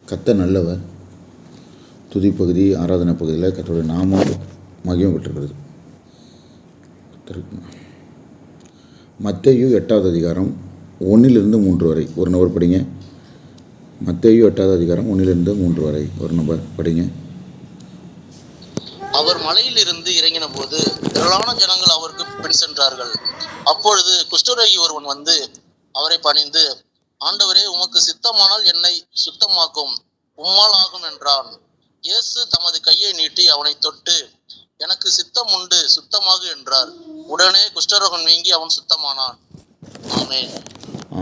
கர்த்தர் நல்லவர். துதி பகுதி ஆராதனை பகுதியில் கர்த்தருடைய நாமம் மகிமை பெற்றிருக்கிறது. மத்தேயு 8வது அதிகாரம் 1-3 வரை ஒரு நபர் படிங்க. மத்தேயு 8வது அதிகாரம் 1-3 வரை ஒரு நபர் படிங்க. அவர் மலையிலிருந்து இறங்கின போது திரளான ஜனங்கள் அவருக்கு பின் சென்றார்கள். அப்பொழுது குஷ்டரோகி ஒருவன் வந்து அவரை பணிந்து, ஆண்டவரே, உமக்கு சித்தமானால் என்னை சுத்தமாக்கும், உம்மால் ஆகும் என்றான். இயேசு தமது கையை நீட்டி அவனை தொட்டு, எனக்கு சித்தம் உண்டு, சுத்தமாகு என்றார். உடனே குஷ்டரோகம் நீங்கி அவன் சுத்தமானான். ஆமென்.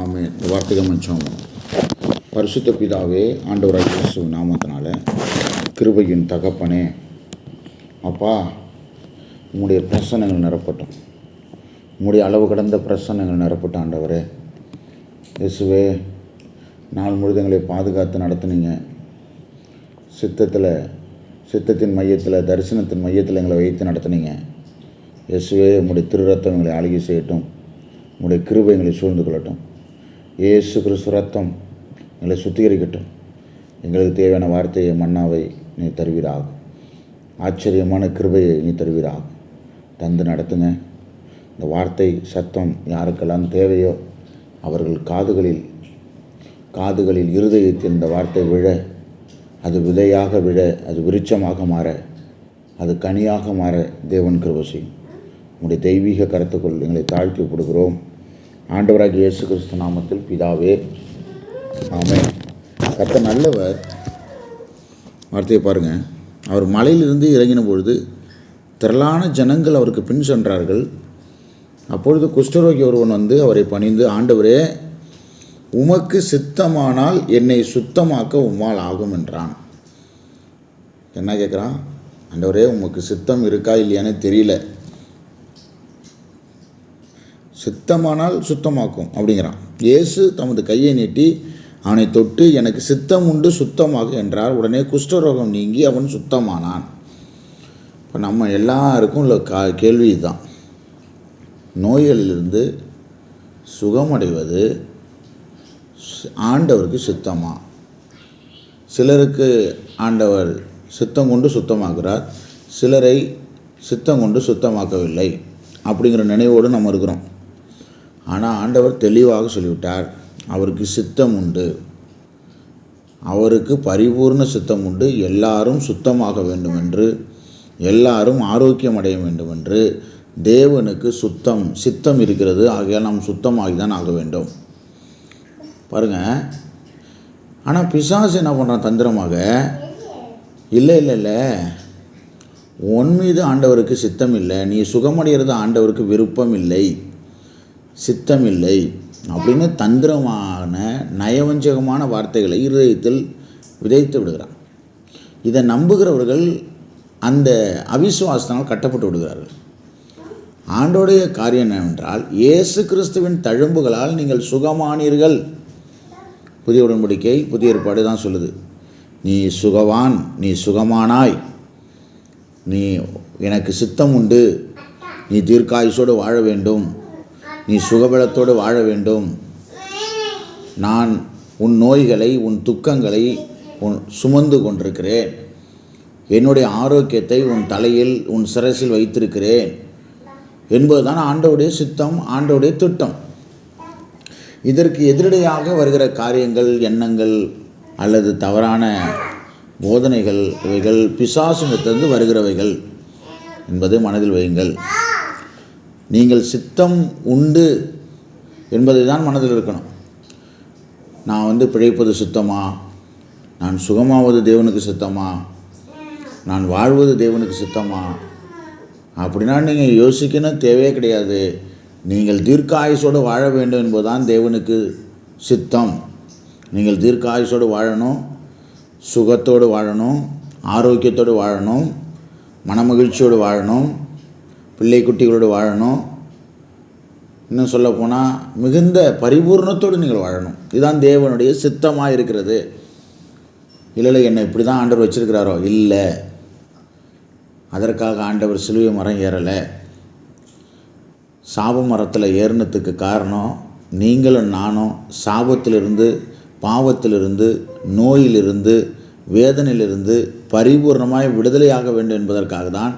ஆமென். இந்த வார்த்தைக்கு மன்னிச்சோம். பரிசுத்த பிதாவே, ஆண்டவராகிய இயேசுவின் நாமத்தினால கிருபையின் தகப்பனே, அப்பா, உம்முடைய பிரசன்னங்கள் நிரப்பட்டும். உம்முடைய அளவு கடந்த பிரசன்னங்கள் நிரப்பட்டும். ஆண்டவரே இயேசுவே, நாள் முழுதும் எங்களை பாதுகாத்து நடத்துனீங்க. சித்தத்தின் மையத்தில், தரிசனத்தின் மையத்தில் எங்களை வைத்து நடத்துனீங்க. இயேசுவே, உம்முடைய திருரத்தம் எங்களை ஆளுகை செய்யட்டும். உம்முடைய கிருபை எங்களை சூழ்ந்து கொள்ளட்டும். இயேசு கிறிஸ்து ரத்தம் எங்களை சுத்திகரிக்கட்டும். எங்களுக்கு தேவையான வார்த்தையை, மன்னாவை நீ தருவீராக. ஆச்சரியமான கிருபையை நீ தருவீராக. தந்து நடத்துங்க. இந்த வார்த்தை சத்தம் யாருக்கெல்லாம் தேவையோ அவர்கள் காதுகளில் இருதயத்தில் இந்த வார்த்தை விழ, அது விதையாக விழ, அது விருட்சமாக மாற, அது கனியாக மாற தேவன் கிருபை செய்யும். உங்களுடைய தெய்வீக கருத்துக்குள் எங்களை தாழ்த்தி ஒப்புடுகிறோம். ஆண்டவராகிய இயேசு கிறிஸ்து நாமத்தில் பிதாவே, ஆமென். கர்த்தர் நல்லவர். வார்த்தையை பாருங்கள். அவர் மலையிலிருந்து இறங்கின பொழுது திரளான ஜனங்கள் அவருக்கு பின் சென்றார்கள். அப்பொழுது குஷ்டரோகி ஒருவன் வந்து அவரை பணிந்து, ஆண்டவரே, உமக்கு சித்தமானால் என்னை சுத்தமாக்க உம்மால் ஆகும் என்றான். என்ன கேட்குறான்? ஆண்டவரே, உமக்கு சித்தம் இருக்கா இல்லையான்னு தெரியல, சித்தமானால் சுத்தமாக்கும் அப்படிங்கிறான். இயேசு தமது கையை நீட்டி அவனை தொட்டு, எனக்கு சித்தம் உண்டு, சுத்தமாக என்றார். உடனே குஷ்டரோகம் நீங்கி அவன் சுத்தமானான். இப்போ நம்ம எல்லாருக்கும் உள்ள கேள்வி இதுதான். நோய்களிலிருந்து சுகமடைவது ஆண்டவருக்கு சித்தமா? சிலருக்கு ஆண்டவர் சித்தம் கொண்டு சுத்தமாக்குறார், சிலரை சித்தம் கொண்டு சுத்தமாக்கவில்லை அப்படிங்கிற நினைவோடு நம்ம இருக்கிறோம். ஆனால் ஆண்டவர் தெளிவாக சொல்லிவிட்டார், அவருக்கு சித்தம் உண்டு, அவருக்கு பரிபூர்ண சித்தம் உண்டு. எல்லாரும் சுத்தமாக வேண்டும் என்று, எல்லாரும் ஆரோக்கியம் அடைய வேண்டும் என்று தேவனுக்கு சித்தம் இருக்கிறது. ஆகையால் நாம் சுத்தமாகி தான் ஆக வேண்டும். பாருங்கள். ஆனால் பிசாசு என்ன பண்ணுறான்? தந்திரமாக, இல்லை, உன் மீது ஆண்டவருக்கு சித்தம் இல்லை, நீ சுகமடைகிறது ஆண்டவருக்கு விருப்பம் இல்லை, சித்தம் இல்லை அப்படின்னு தந்திரமான நயவஞ்சகமான வார்த்தைகளை இருதயத்தில் விதைத்து விடுகிறான். இதை நம்புகிறவர்கள் அந்த அவிசுவாசத்தினால் கட்டப்பட்டு விடுகிறார்கள். ஆண்டோடைய காரியம் என்னவென்றால், இயேசு கிறிஸ்துவின் தழும்புகளால் நீங்கள் சுகமானீர்கள். புதிய உடன்படிக்கை, புதிய ஏற்பாடு தான் சொல்லுது, நீ சுகவான், நீ சுகமானாய், நீ எனக்கு சித்தம் உண்டு, நீ தீர்க்காயுசோடு வாழ வேண்டும், நீ சுகபலத்தோடு வாழ வேண்டும், நான் உன் நோய்களை, உன் துக்கங்களை சுமந்து கொண்டிருக்கிறேன், என்னுடைய ஆரோக்கியத்தை உன் தலையில், உன் சிரசில் வைத்திருக்கிறேன் என்பதுதான் ஆண்டவருடைய சித்தம், ஆண்டவருடைய திட்டம். இதற்கு எதிரடையாக வருகிற காரியங்கள், எண்ணங்கள் அல்லது தவறான போதனைகள், இவைகள் பிசாசுனிடத்திலிருந்து வருகிறவைகள் என்பதை மனதில் வையுங்கள். நீங்கள் சித்தம் உண்டு என்பதை தான் மனதில் இருக்கணும். நான் பிழைப்பது சித்தமா, நான் சுகமாவது தேவனுக்கு சித்தமா, நான் வாழ்வது தேவனுக்கு சித்தமா அப்படின்னா நீங்கள் யோசிக்கணும் தேவையே கிடையாது. நீங்கள் தீர்க்க ஆயுசோடு வாழ வேண்டும் என்பதுதான் தேவனுக்கு சித்தம். நீங்கள் தீர்க்க ஆயுசோடு வாழணும், சுகத்தோடு வாழணும், ஆரோக்கியத்தோடு வாழணும், மனமகிழ்ச்சியோடு வாழணும், பிள்ளை குட்டிகளோடு வாழணும், இன்னும் சொல்லப்போனால் மிகுந்த பரிபூர்ணத்தோடு நீங்கள் வாழணும். இதுதான் தேவனுடைய சித்தமாக இருக்கிறது. இல்லை, என்னை இப்படி தான் ஆண்டவர் வச்சுருக்கிறாரோ? இல்லை, அதற்காக ஆண்டவர் சிலுவை மரம் ஏறலை. சாப மரத்தில் ஏறினத்துக்கு காரணம் நீங்களும் நானும் சாபத்திலிருந்து பாவத்திலிருந்து, நோயிலிருந்து, வேதனையிலிருந்து பரிபூர்ணமாய் விடுதலையாக வேண்டும் என்பதற்காக தான்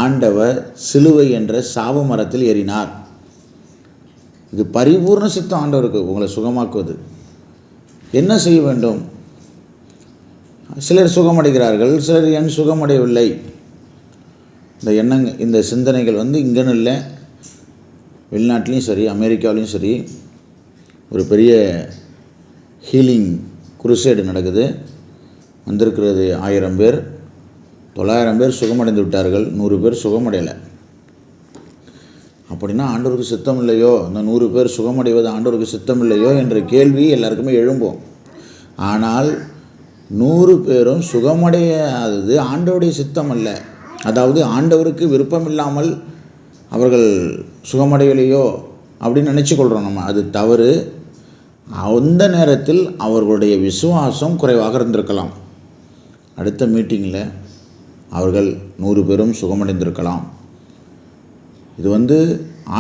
ஆண்டவர் சிலுவை என்ற சாப மரத்தில் ஏறினார். இது பரிபூர்ண சித்தம் ஆண்டவருக்கு, உங்களை சுகமாக்குவது. என்ன செய்ய வேண்டும்? சிலர் சுகமடைகிறார்கள், சிலர் ஏன் சுகமடையவில்லை? இந்த இந்த சிந்தனைகள் இங்கன்னு இல்லை, வெளிநாட்டிலையும் சரி, அமெரிக்காவிலையும் சரி ஒரு பெரிய ஹீலிங் குருசேடு நடக்குது. வந்திருக்கிறது 1000 பேர், 900 பேர் சுகமடைந்து விட்டார்கள், 100 பேர் சுகமடையலை. அப்படின்னா ஆண்டவருக்கு சித்தம் இல்லையோ? இந்த 100 பேர் சுகமடைவது ஆண்டவருக்கு சித்தம் இல்லையோ என்ற கேள்வி எல்லாருக்குமே எழும்போம். ஆனால் 100 பேரும் சுகமடையாதது ஆண்டவருடைய சித்தம் அல்ல. அதாவது ஆண்டவருக்கு விருப்பம் இல்லாமல் அவர்கள் சுகமடையலையோ அப்படின்னு நினச்சிக்கொள்கிறோம் நம்ம. அது தவறு. அந்த நேரத்தில் அவர்களுடைய விசுவாசம் குறைவாக இருந்திருக்கலாம். அடுத்த மீட்டிங்கில் அவர்கள் 100 பேரும் சுகமடைந்திருக்கலாம். இது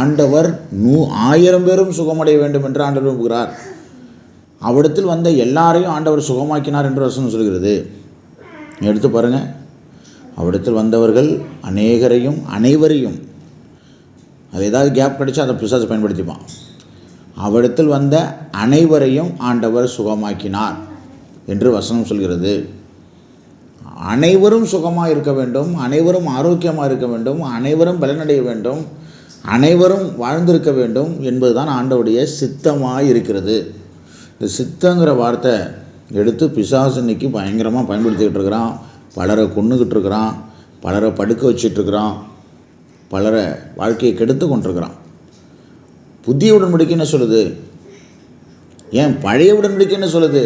ஆண்டவர் 1000 பேரும் சுகமடைய வேண்டும் என்று ஆண்டவர் விரும்புகிறார். அவ்விடத்தில் வந்த எல்லாரையும் ஆண்டவர் சுகமாக்கினார் என்று வசனம் சொல்கிறது. எடுத்து பாருங்கள், அவ்விடத்தில் வந்தவர்கள் அனைவரையும் அது ஏதாவது கேப் கிடைச்சா அதை பிசாசு பயன்படுத்திப்பான். அவ்விடத்தில் வந்த அனைவரையும் ஆண்டவர் சுகமாக்கினார் என்று வசனம் சொல்கிறது. அனைவரும் சுகமாக இருக்க வேண்டும், அனைவரும் ஆரோக்கியமாக இருக்க வேண்டும், அனைவரும் பலனடைய வேண்டும், அனைவரும் வாழ்ந்திருக்க வேண்டும் என்பதுதான் ஆண்டவருடைய சித்தமாக இருக்கிறது. இந்த சித்தங்கிற வார்த்தை எடுத்து பிசாசு இன்னைக்கு பயங்கரமாக பயன்படுத்திக்கிட்டு இருக்கிறான். பலரை கொன்னுக்கிட்டு இருக்கிறான், பலரை படுக்க வச்சிட்ருக்கிறான், பலரை வாழ்க்கையை கெடுத்து கொண்டிருக்கிறான். புதிய உடன்படிக்கை என்ன சொல்லுது? ஏன் பழைய உடன்படிக்கை என்ன சொல்லுது?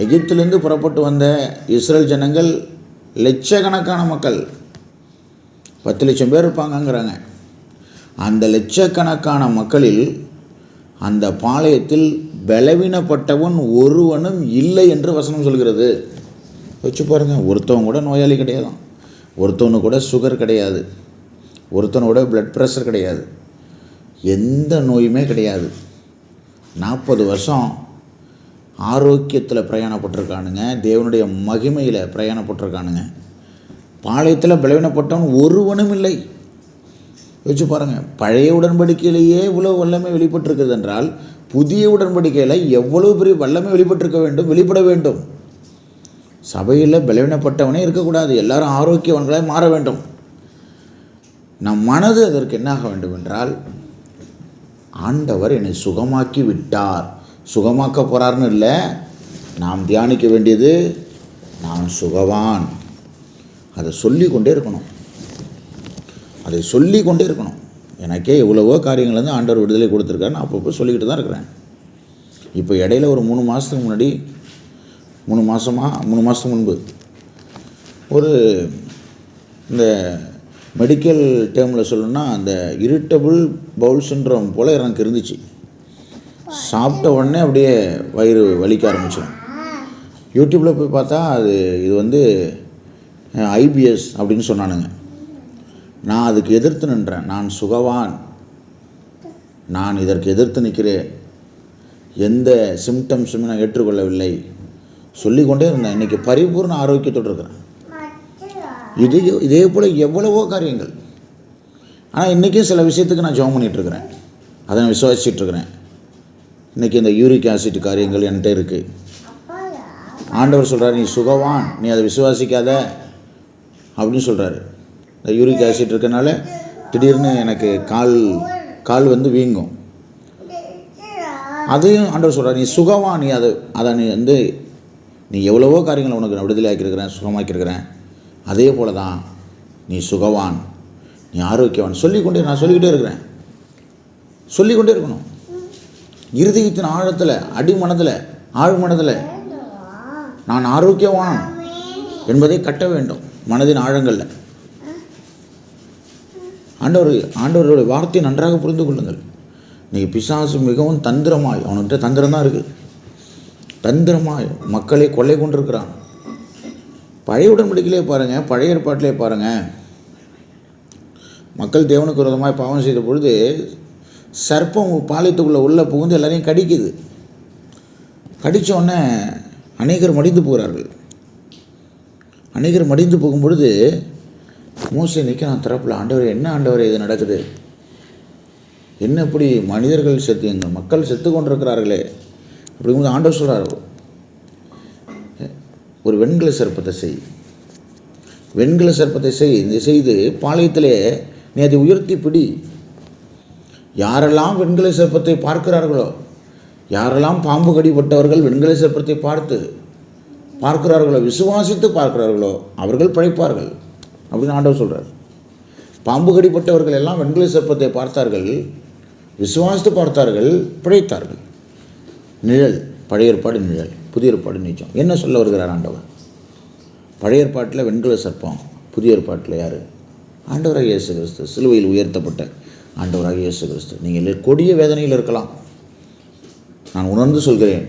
எகிப்திலிருந்து புறப்பட்டு வந்த இஸ்ரேல் ஜனங்கள் லட்சக்கணக்கான மக்கள், 10 லட்சம் பேர் இருப்பாங்கங்கிறாங்க. அந்த லட்சக்கணக்கான மக்களில் அந்த பாளையத்தில் பலவீனப்பட்டவன் ஒருவனும் இல்லை என்று வசனம் சொல்கிறது. வச்சு பாருங்கள், ஒருத்தவங்க கூட நோயாளி கிடையாது, ஒருத்தவனு கூட சுகர் கிடையாது, ஒருத்தனோட பிளட் ப்ரெஷர் கிடையாது, எந்த நோயுமே கிடையாது. 40 வருஷம் ஆரோக்கியத்தில் பிரயாணப்பட்டிருக்கானுங்க, தேவனுடைய மகிமையில் பிரயாணப்பட்டிருக்கானுங்க. பாளையத்தில் பலவீனப்பட்டவன் ஒருவனும் இல்லை. வச்சு பாருங்கள், பழைய உடன்படிக்கையிலேயே இவ்வளோ வல்லமை வெளிப்பட்டிருக்குது என்றால் புதிய உடன்படிக்கையில் எவ்வளோ பெரிய வல்லமை வெளிப்பட்டிருக்க வேண்டும், வெளிப்பட வேண்டும். சபையில் பலவீனப்பட்டவனே இருக்கக்கூடாது, எல்லாரும் ஆரோக்கியவன்களாக மாற வேண்டும். நம் மனது அதற்கு என்ன ஆக வேண்டும் என்றால், ஆண்டவர் என்னை சுகமாக்கி விட்டார், சுகமாக்க போகிறார்னு இல்லை, நாம் தியானிக்க வேண்டியது நான் சுகவான். அதை சொல்லி கொண்டே இருக்கணும், அதை சொல்லி கொண்டே இருக்கணும். எனக்கே எவ்வளவோ காரியங்கள் ஆண்டவர் விடுதலை கொடுத்துருக்காரு, நான் அப்பப்போ சொல்லிக்கிட்டு தான் இருக்கிறேன். இப்போ இடையில ஒரு 3 மாதத்துக்கு முன்னாடி 3 மாதத்துக்கு முன்பு ஒரு இந்த மெடிக்கல் டேர்மில் சொல்லணுன்னா அந்த இரிட்டபிள் பவுல் சிண்ட்ரோம் போல் எனக்கு இருந்துச்சு. சாப்பிட்ட உடனே அப்படியே வயிறு வலிக்க ஆரம்பிச்சிடும். யூடியூப்பில் போய் பார்த்தா இது ஐபிஎஸ் அப்படின்னு சொன்னானுங்க. நான் அதுக்கு எதிர்த்து நின்றேன். நான் சுகவான், நான் இதற்கு எதிர்த்து நிற்கிறேன், எந்த சிம்டம்ஸுமே நான் ஏற்றுக்கொள்ளவில்லை சொல்லிக்கொண்டே இருந்தேன். இன்றைக்கி பரிபூர்ண ஆரோக்கியத்தோடு இருக்கிறேன். இதே போல் எவ்வளவோ காரியங்கள். ஆனால் இன்றைக்கும் சில விஷயத்துக்கு நான் ஜெபம் பண்ணிகிட்ருக்கிறேன், அதை நான் விசுவாசிச்சுட்ருக்கிறேன். இன்றைக்கி இந்த யூரிக் ஆசிட் காரியங்கள் என்கிட்ட இருக்குது. ஆண்டவர் சொல்கிறார், நீ சுகவான், நீ அதை விசுவாசிக்காத அப்படின்னு சொல்கிறாரு. இந்த யூரிக் ஆசிட் இருக்கனால திடீர்னு எனக்கு கால் வீங்கும். அதையும் ஆண்டவர் சொல்கிறார், நீ சுகவான், நீ அதை நீ எவ்வளவோ காரியங்கள் உனக்கு நான் விடுதலை ஆக்கியிருக்கிறேன், சுகமாக்கியிருக்கிறேன். அதே போல் தான் நீ சுகவான், நீ ஆரோக்கியவான் நான் சொல்லிக்கிட்டே இருக்கிறேன். சொல்லிக்கொண்டே இருக்கணும். இருதயத்தின் ஆழத்தில், அடிமனதில், ஆழ்மனதில் நான் ஆரோக்கியவான் என்பதை கட்ட வேண்டும். மனதின் ஆழங்களில் ஆண்டவருடைய வார்த்தையை நன்றாக புரிந்து கொள்ளுங்கள். இன்றைக்கி பிசாசு மிகவும் தந்திரமாய், அவனுக்கிட்ட தந்திரம் தான் இருக்குது, தந்திரமாய் மக்களை கொள்ளை கொண்டிருக்கிறான். பழைய உடன்படிக்கையிலே பாருங்கள், பழைய ஏற்பாட்டிலே பாருங்கள், மக்கள் தேவனுக்கு விரோதமாய் பாவம் செய்த பொழுது சர்ப்பம் பாளையத்துக்குள்ளே உள்ளே புகுந்து எல்லாரையும் கடிக்குது. கடித்தோடனே அநேகர் மடிந்து போகிறார்கள். அநேகர் மடிந்து போகும்பொழுது மோசே நிற்கிறான் திறப்பில். ஆண்டவரே, என்ன ஆண்டவரே இது நடக்குது? என்ன இப்படி மனிதர்கள் செத்து, எங்கள் மக்கள் செத்து கொண்டிருக்கிறார்களே அப்படிங்கும்போது ஆண்டவர் சொல்கிறார், ஒரு வெண்கல சர்ப்பத்தை செய், வெண்கல சர்ப்பத்தை செய்து பாளையத்திலே நீ அதை உயர்த்தி பிடி. யாரெல்லாம் வெண்கல சர்ப்பத்தை பார்க்கிறார்களோ, யாரெல்லாம் பாம்பு கடிப்பட்டவர்கள் வெண்கல சர்ப்பத்தை பார்க்கிறார்களோ, விசுவாசித்து பார்க்கிறார்களோ அவர்கள் பிழைப்பார்கள் அப்படின்னு ஆண்டவர் சொல்கிறார். பாம்பு கடிப்பட்டவர்கள் எல்லாம் வெண்கல சர்ப்பத்தை பார்த்தார்கள், விசுவாசித்து பார்த்தார்கள், பிழைத்தார்கள். நிழல், பழைய ஏற்பாடு நிழல், புதிய ஏற்பாடு நீச்சம். என்ன சொல்ல வருகிறார் ஆண்டவர்? பழைய ஏற்பாட்டில் வெண்கல சர்ப்பம், புதிய ஏற்பாட்டில் யார்? ஆண்டவராக இயேசு கிறிஸ்து, சிலுவையில் உயர்த்தப்பட்ட ஆண்டவராக இயேசு கிறிஸ்து. நீங்கள் கொடிய வேதனையில் இருக்கலாம், நான் உணர்ந்து சொல்கிறேன்,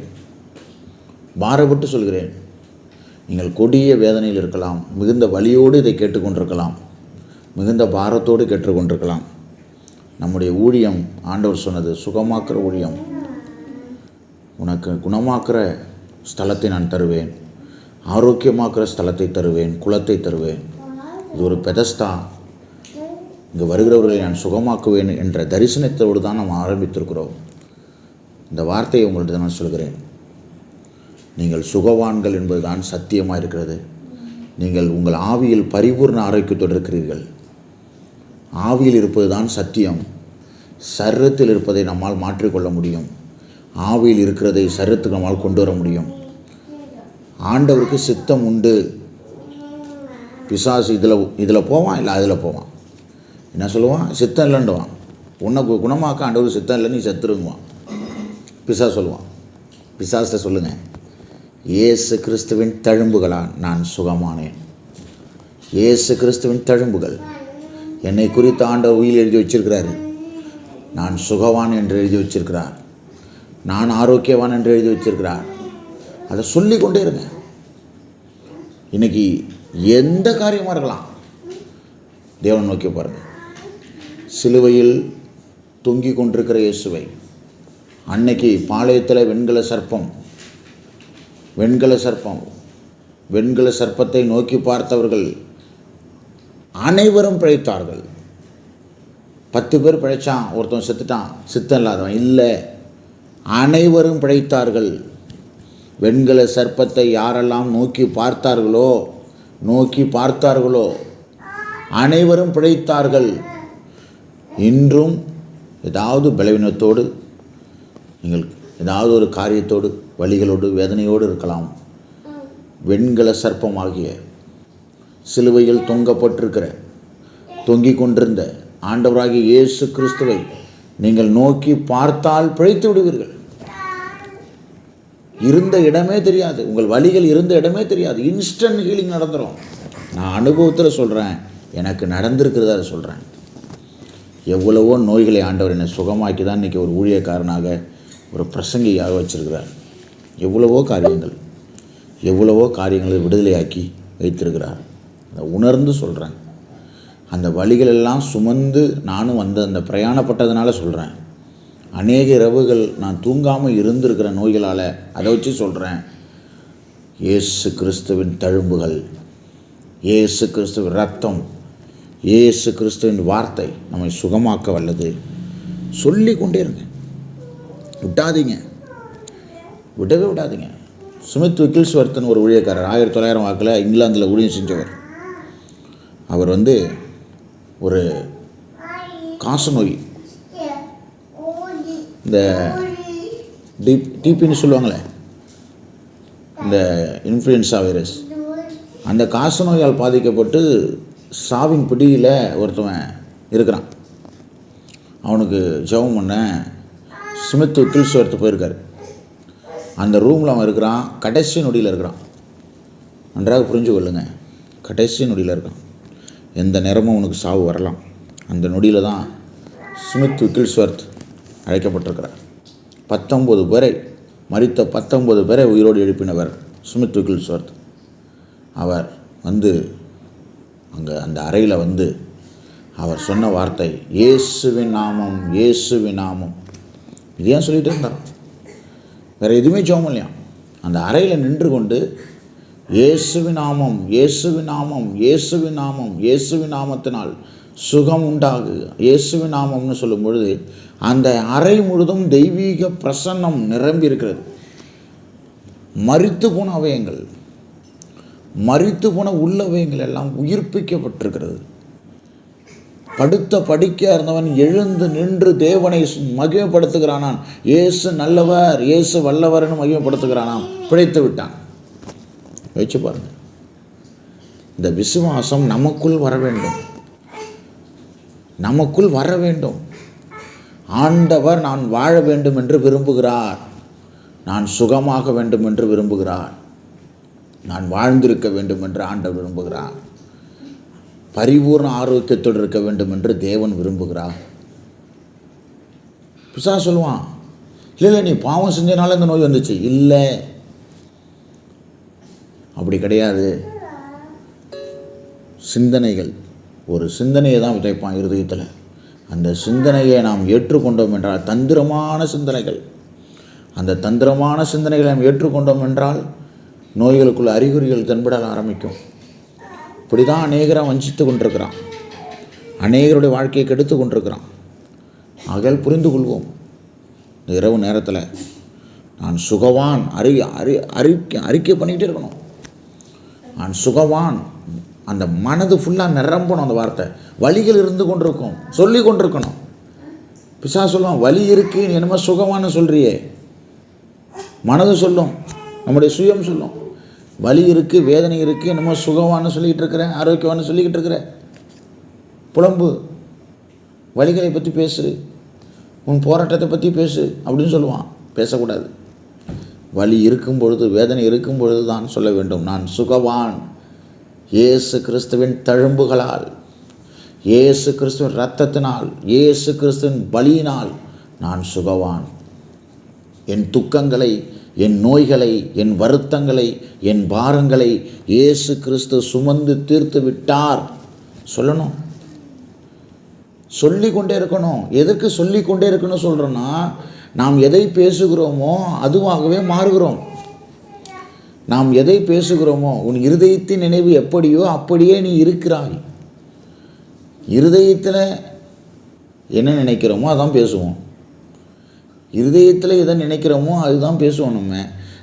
பாரப்பட்டு சொல்கிறேன். நீங்கள் கொடிய வேதனையில் இருக்கலாம், மிகுந்த வலியோடு இதை கேட்டுக்கொண்டிருக்கலாம், மிகுந்த பாரத்தோடு கேட்டுக்கொண்டிருக்கலாம். நம்முடைய ஊழியம், ஆண்டவர் சொன்னது, சுகமாக்குற ஊழியம். உனக்கு குணமாக்குற ஸ்தலத்தை நான் தருவேன், ஆரோக்கியமாக்குற ஸ்தலத்தை தருவேன், குலத்தை தருவேன். இது ஒரு பெதஸ்தா. இங்கே வருகிறவர்களை நான் சுகமாக்குவேன் என்ற தரிசனத்தோடு தான் நாம் ஆரம்பித்திருக்கிறோம். இந்த வார்த்தையை உங்கள்கிட்ட நான் சொல்கிறேன். நீங்கள் சுகவான்கள் என்பதுதான் சத்தியமாக இருக்கிறது. நீங்கள் உங்கள் ஆவியில் பரிபூர்ண ஆரோக்கியத்தோடு இருக்கிறீர்கள். ஆவியில் இருப்பது தான் சத்தியம். சரீரத்தில் இருப்பதை நம்மால் மாற்றிக்கொள்ள முடியும். ஆவியில் இருக்கிறதை சரீரத்துக்கு நம்மால் கொண்டு வர முடியும். ஆண்டவருக்கு சித்தம் உண்டு. பிசாசு இதில் போவான், இல்லை அதில் போவான். என்ன சொல்லுவான்? சித்தம் இல்லைன்டுவான். உன்னை குணமாக்க ஆண்டவருக்கு சித்தம் இல்லை, நீ செத்துருங்குவான். பிசாசு சொல்லுவான். பிசாசை சொல்லுங்கள், இயேசு கிறிஸ்துவின் தழும்புகளால் நான் சுகமானேன். இயேசு கிறிஸ்துவின் தழும்புகள் என்னை குறித்து ஆண்டவர் உயில் எழுதி வச்சிருக்கிறாரு. நான் சுகவான் என்று எழுதி வச்சிருக்கிறார். நான் ஆரோக்கியவான் என்று எழுதி வச்சிருக்கிறார். அதை சொல்லி கொண்டே இருங்க. இன்னைக்கு எந்த காரியமாக இருக்கலாம், தேவன் நோக்கி பாருங்க. சிலுவையில் தொங்கி கொண்டிருக்கிற இயேசுவை, அன்னைக்கு பாளையத்தில் வெண்கல சர்ப்பத்தை நோக்கி பார்த்தவர்கள் அனைவரும் பிழைத்தார்கள். 10 பேர் பிழைச்சான், ஒருத்தன் செத்துட்டான், சித்தம் இல்லாதவன் இல்லை, அனைவரும் பிழைத்தார்கள். வெண்கல சர்ப்பத்தை யாரெல்லாம் நோக்கி பார்த்தார்களோ அனைவரும் பிழைத்தார்கள். இன்றும் ஏதாவது பலவீனத்தோடு, நீங்கள் ஏதாவது ஒரு காரியத்தோடு, வலிகளோடு, வேதனையோடு இருக்கலாம். வெண்கல சர்ப்பமாகிய சிலுவையில் தொங்கிக் கொண்டிருந்த ஆண்டவராகிய இயேசு கிறிஸ்துவை நீங்கள் நோக்கி பார்த்தால் பிழைத்து விடுவீர்கள். இருந்த இடமே தெரியாது, உங்கள் வலிகள் இருந்த இடமே தெரியாது. இன்ஸ்டன்ட் ஹீலிங் நடந்துடும். நான் அனுபவத்தில் சொல்கிறேன், எனக்கு நடந்திருக்கிறத அதை சொல்கிறேன். எவ்வளவோ நோய்களை ஆண்டவர் என்னை சுகமாக்கி தான் இன்றைக்கி ஒரு ஊழியக்காரனாக, ஒரு பிரசங்கியாக வச்சிருக்கிறார். எவ்வளவோ காரியங்களை விடுதலையாக்கி வைத்திருக்கிறார். அதை உணர்ந்து சொல்கிறேன். அந்த வலிகள் எல்லாம் சுமந்து நானும் அந்த பிரயாணப்பட்டதுனால சொல்கிறேன். அநேக இரவுகள் நான் தூங்காமல் இருந்திருக்கிற நோய்களால் அதை வச்சு சொல்கிறேன். இயேசு கிறிஸ்துவின் தழும்புகள், இயேசு கிறிஸ்துவின் ரத்தம், இயேசு கிறிஸ்துவின் வார்த்தை நம்மை சுகமாக்க வல்லது. சொல்லி கொண்டே இருங்க, விடவே விடாதீங்க. ஸ்மித் விக்கில்ஸ்வர்த்தன் ஒரு ஊழியக்காரர், 1900 வாக்கில் இங்கிலாந்தில் ஊழியம் செஞ்சவர். அவர் ஒரு காச நோய், இந்த டிபின்னு சொல்லுவாங்களே, இந்த இன்ஃப்ளூயன்ஸா வைரஸ், அந்த காச நோயால் பாதிக்கப்பட்டு சாவின் பிடியில் ஒருத்தவன் இருக்கிறான். அவனுக்கு ஜெபம் பண்ண ஸ்மித் விக்கில்ஸ்வர்த் போயிருக்கார். அந்த ரூமில் அவன் இருக்கிறான், கடைசி நொடியில் இருக்கிறான். நன்றாக புரிஞ்சு கொள்ளுங்க, கடைசி நொடியில் இருக்கான். எந்த நேரமும் அவனுக்கு சாவு வரலாம். அந்த நொடியில் தான் ஸ்மித் விக்கில்ஸ்வர்த் அழைக்கப்பட்டிருக்கிறார். 19 பேரை, மரித்த 19 பேரை உயிரோடு எழுப்பினவர் ஸ்மித் விக்கில்ஸ்வர்த். அவர் அங்கே அந்த அறையில் அவர் சொன்ன வார்த்தை, இயேசுவின் நாமம், இயேசுவின் நாமம். இது ஏன் சொல்லிகிட்டே இருந்தார்? வேறு எதுவுமே ஜெபம் இல்லையா? அந்த அறையில் நின்று கொண்டு இயேசுவின் நாமம், இயேசுவின் நாமம், இயேசுவின் நாமம், இயேசுவின் நாமத்தினால் சுகம் உண்டாகு, இயேசுவின் நாமம்னு சொல்லும் பொழுது அந்த அறை முழுதும் தெய்வீக பிரசன்னம் நிரம்பி இருக்கிறது. மரித்து போன அவயங்கள், மரித்து போன உள்ளவயங்கள் எல்லாம் உயிர்ப்பிக்கப்பட்டிருக்கிறது. படுத்த படிக்கையாக இருந்தவன் எழுந்து நின்று தேவனை மகிமைப்படுத்துகிறானான். இயேசு நல்லவர், இயேசு வல்லவர்னு மகிமைப்படுத்துகிறானாம். பிழைத்து விட்டான். வச்சு பாருங்க. இந்த விசுவாசம் நமக்குள் வர வேண்டும், நமக்குள் வர வேண்டும். ஆண்டவர் நான் வாழ வேண்டும் என்று விரும்புகிறார், நான் சுகமாக வேண்டும் என்று விரும்புகிறார், நான் வாழ்ந்திருக்க வேண்டும் என்று ஆண்டவர் விரும்புகிறார், பரிபூர்ண ஆரோக்கியத்தோடு இருக்க வேண்டும் என்று தேவன் விரும்புகிறார். பிசாசு சொல்லுவான், இல்லை நீ பாவம் செஞ்சனால இந்த நோய் வந்துச்சு. இல்லை, அப்படி கிடையாது. சிந்தனைகள், ஒரு சிந்தனையை தான் விதைப்பான் இருதயத்தில். அந்த சிந்தனையை நாம் ஏற்றுக்கொண்டோம் என்றால், தந்திரமான சிந்தனைகள், அந்த தந்திரமான சிந்தனைகளை நாம் ஏற்றுக்கொண்டோம் என்றால் நோய்களுக்குள்ள அறிகுறிகள் தென்பட ஆரம்பிக்கும். இப்படி தான் அநேகரை வஞ்சித்து கொண்டிருக்கிறான், அநேகருடைய வாழ்க்கையை கெடுத்து கொண்டிருக்கிறான். ஆகையால் புரிந்து கொள்வோம். இந்த இரவு நேரத்தில் நான் சுகவான் அறிக்கை பண்ணிக்கிட்டே இருக்கணும். நான் சுகவான், அந்த மனது ஃபுல்லாக நிரம்பணும். அந்த வார்த்தை வலிகள் இருந்து கொண்டிருக்கும், சொல்லி கொண்டிருக்கணும். பிசாசு சொல்லுவான், வலி இருக்கு, நீ என்னமோ சுகமானு சொல்கிறியே. மனது சொல்லும், நம்முடைய சுயம் சொல்லும், வலி இருக்குது, வேதனை இருக்குது, என்னமோ சுகமானு சொல்லிக்கிட்டு இருக்கிறேன், ஆரோக்கியமானு சொல்லிக்கிட்டு இருக்கிறேன். புலம்பு, வலிகளை பற்றி பேசு, உன் போராட்டத்தை பற்றி பேசு அப்படின்னு சொல்லுவான். பேசக்கூடாது. வலி இருக்கும் பொழுது, வேதனை இருக்கும் பொழுது தான் சொல்ல வேண்டும், நான் சுகவான், இயேசு கிறிஸ்துவின் தழும்புகளால், இயேசு கிறிஸ்துவின் இரத்தத்தினால், இயேசு கிறிஸ்துவின் பலியினால் நான் சுகவான். என் துக்கங்களை, என் நோய்களை, என் வருத்தங்களை, என் பாரங்களை இயேசு கிறிஸ்து சுமந்து தீர்த்து விட்டார் சொல்லணும். சொல்லிக்கொண்டே இருக்கணும். எதற்கு சொல்லிக்கொண்டே இருக்கணும் சொல்கிறோன்னா, நாம் எதை பேசுகிறோமோ அதுவாகவே மாறுகிறோம். நாம் எதை பேசுகிறோமோ, உன் இருதயத்தின் நினைவு எப்படியோ அப்படியே நீ இருக்கிறாய். இருதயத்தில் என்ன நினைக்கிறோமோ அதான் பேசுவோம். இருதயத்தில் எதை நினைக்கிறோமோ அதுதான் பேசுவோம்.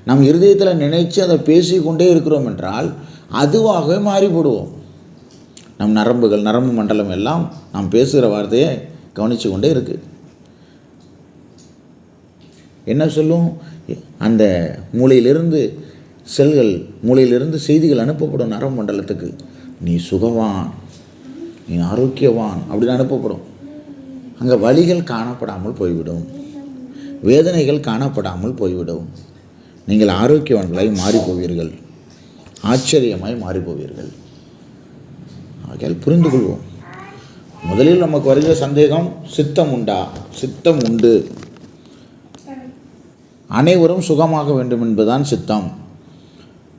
நம்ம இருதயத்தில் நினைச்சு அதை பேசிக்கொண்டே இருக்கிறோம் என்றால் அதுவாகவே மாறிவிடுவோம். நம் நரம்புகள், நரம்பு மண்டலம் எல்லாம் நாம் பேசுகிற வார்த்தையை கவனித்து கொண்டே இருக்குது. என்ன சொல்லும், அந்த மூளையிலிருந்து செல்கள், மூளையிலிருந்து செய்திகள் அனுப்பப்படும் நரம்பு மண்டலத்துக்கு, நீ சுகவான், நீ ஆரோக்கியவான் அப்படின்னு அனுப்பப்படும். அங்கே வலிகள் காணப்படாமல் போய்விடும், வேதனைகள் காணப்படாமல் போய்விடும். நீங்கள் ஆரோக்கியவான்களாய் மாறிப்போவீர்கள், ஆச்சரியமாய் மாறிப்போவீர்கள். ஆகையால் புரிந்து கொள்வோம். முதலில் நமக்கு வருகிற சந்தேகம், சித்தம் உண்டா? சித்தம் உண்டு. அனைவரும் சுகமாக வேண்டும் என்பதுதான் சித்தம்.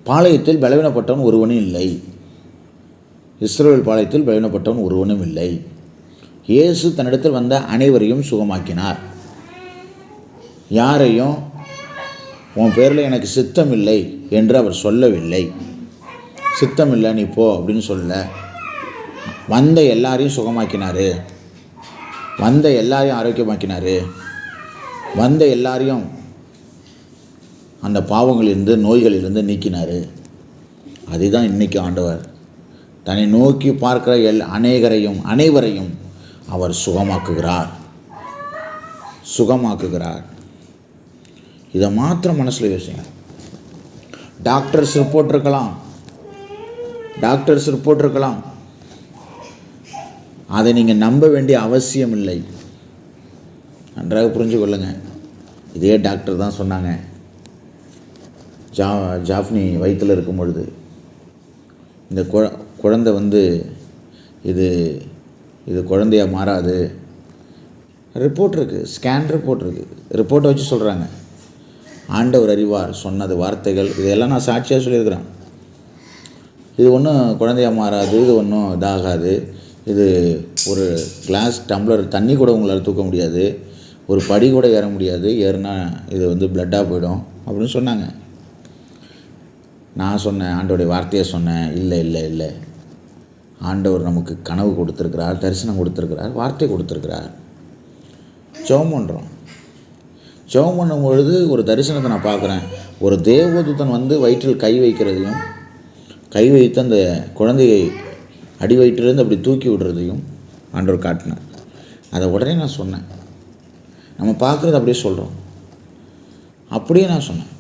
பாளையத்தில் பலவீனப்பட்டவன் ஒருவனும் இல்லை. இஸ்ரவேல் பாளையத்தில் பலவீனப்பட்டவன் ஒருவனும் இல்லை. இயேசு தன்னிடத்தில் வந்த அனைவரையும் சுகமாக்கினார். யாரையும் உன் பேரில் எனக்கு சித்தம் இல்லை என்று அவர் சொல்லவில்லை. சித்தம் இல்லை நீ போ அப்படின்னு சொல்ல. வந்த எல்லாரையும் சுகமாக்கினார், வந்த எல்லாரையும் ஆரோக்கியமாக்கினார், வந்த எல்லாரையும் அந்த பாவங்களிலிருந்து, நோய்களிலிருந்து நீக்கினார். அதுதான் இன்றைக்கி ஆண்டவர் தன்னை நோக்கி பார்க்கிற அனைவரையும் அவர் சுகமாக்குகிறார், சுகமாக்குகிறார். இதை மாத்திரம் மனசில் யோசிங்க. டாக்டர்ஸ் ரிப்போர்ட் இருக்கலாம், அதை நீங்கள் நம்ப வேண்டிய அவசியம் இல்லை. நன்றாக புரிஞ்சு கொள்ளுங்க. இதே டாக்டர் தான் சொன்னாங்க, ஜாஃப்னி வயிற்றில் இருக்கும் பொழுது, இந்த குழந்தை இது குழந்தையாக மாறாது. ரிப்போர்ட் இருக்குது, ஸ்கேன் ரிப்போர்ட் இருக்குது. ரிப்போர்ட்டை வச்சு சொல்கிறாங்க. ஆண்டவர் அறிவார் சொன்னது வார்த்தைகள் இதெல்லாம் நான் சாட்சியாக சொல்லியிருக்கிறேன். இது ஒன்றும் குழந்தையாக மாறாது, இது ஒன்றும் இதாகாது, இது ஒரு கிளாஸ் டம்ளர் தண்ணி கூட உங்களால் தூக்க முடியாது, ஒரு படி கூட ஏற முடியாது, ஏறுனா இது பிளட்டாக போயிடும் அப்படின்னு சொன்னாங்க. நான் சொன்னேன், ஆண்டவருடைய வார்த்தையை சொன்னேன். இல்லை இல்லை இல்லை, ஆண்டவர் நமக்கு கனவு கொடுத்துருக்கிறார், தரிசனம் கொடுத்துருக்கிறார், வார்த்தை கொடுத்துருக்கிறார். ஜெபம் பண்ணுறோம். ஜெபம் பண்ணும் பொழுது ஒரு தரிசனத்தை நான் பார்க்குறேன். ஒரு தேவதூதன் வந்து வயிற்றில் கை வைக்கிறதையும், கை வைத்து அந்த குழந்தையை அடி வயிற்றிலேருந்து அப்படி தூக்கி விடுறதையும் ஆண்டவர் காட்டினார். அதை உடனே நான் சொன்னேன். நம்ம பார்க்குறது அப்படியே சொல்கிறோம். அப்படியே நான் சொன்னேன்.